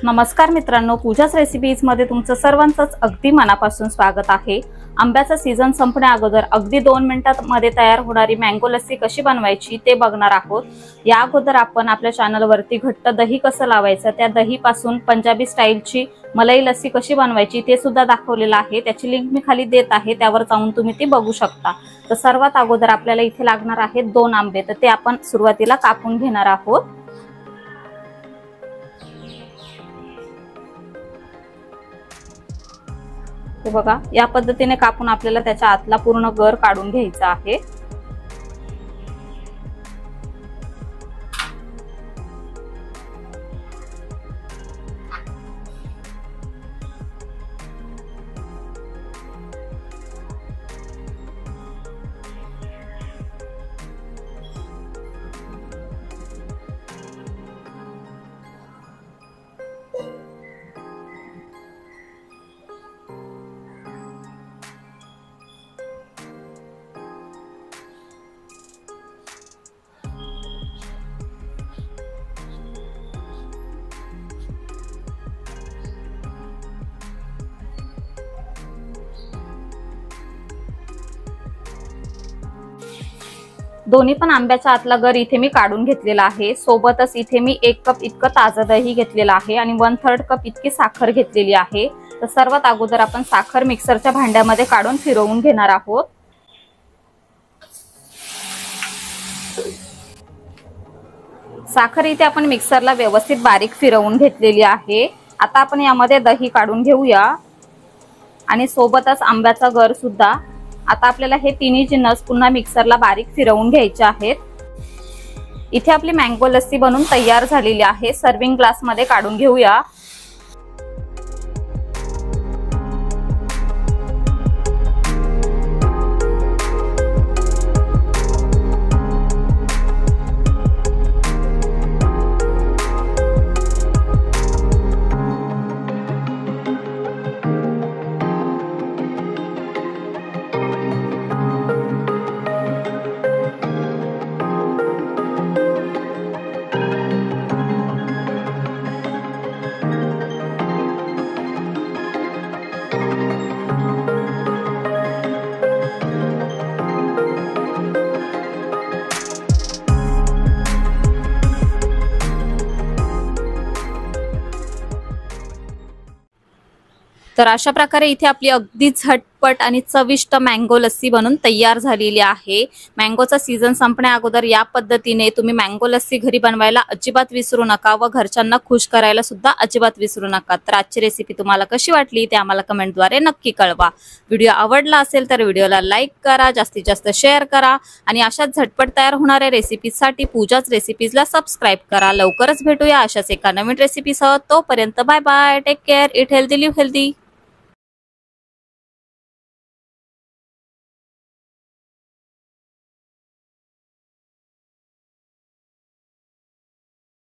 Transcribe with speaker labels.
Speaker 1: नमस्कार मित्रांनो, पूजाच रेसिपीज मध्ये तुमचं सर्वांचंच अगदी मनापासून स्वागत आहे। आंब्याचा सीझन संपण्या अगोदर अगदी 2 मिनिटांमध्ये तयार होणारी मँगो लस्सी कशी बनवायची ते बघणार आहोत। या अगोदर आपण आपल्या चॅनलवरती घट्ट दही कसं लावायचं, त्या दहीपासून पंजाबी स्टाईलची मलाई लस्सी कशी बनवायची ते सुद्धा दाखवलेलं आहे। त्याची लिंक मी खाली देत आहे, त्यावर जाऊन तुम्ही ती बघू शकता। तर सर्वात अगोदर आपल्याला इथे लागणार आहेत 2 आंबे, तर ते आपण सुरुवातीला कापून घेणार आहोत। हे बघा, या पद्धतीने कापून आपल्याला त्याच्या आतला पूर्ण गर काढून घ्यायचा आहे। दोन्ही पण आंब्याचा आतला गर इथे मी काढून घेतलेला आहे। सोबतच इथे मी 1 कप इतकं ताजं दही घेतलेलं आहे आणि 1/3 कप इतकी साखर घेतलेली आहे। तर सर्वात अगोदर आपण साखर मिक्सरच्या भांड्यामध्ये काढून फिरवून घेणार आहोत। साखर इथे आपण मिक्सरला व्यवस्थित बारीक फिरवून घेतलेली आहे। आता आपण यामध्ये दही काढून घेऊया आणि सोबतच आंब्याचा गर सुद्धा। आता आपल्याला हे तिन्ही जिन्नस पुन्हा मिक्सरला बारीक फिरवून घ्यायचे आहेत। इथे आपली मँगो लस्सी बनून तयार झालेली आहे। सर्विंग ग्लास मध्ये काढून घेऊया। तर अशा प्रकारे इथे आपली अगदी झटपट आणि चविष्ट मँगो लस्सी बनून तयार झालेली आहे। मँगोचा सीझन संपण्या अगोदर या पद्धतीने तुम्ही मँगो लस्सी घरी बनवायला अजिबात विसरू नका व घरच्यांना खुश करायला सुद्धा अजिबात विसरू नका। तर आजची रेसिपी तुम्हाला कशी वाटली ते आम्हाला कमेंटद्वारे नक्की कळवा। व्हिडिओ आवडला असेल तर व्हिडिओला लाईक करा, जास्तीत जास्त शेअर करा आणि अशाच झटपट तयार होणाऱ्या रेसिपीजसाठी पूजाच रेसिपीजला सबस्क्राइब करा। लवकरच भेटूया अशाच एका नवीन रेसिपीसह। तोपर्यंत bye bye, take care, eat healthy, live healthy.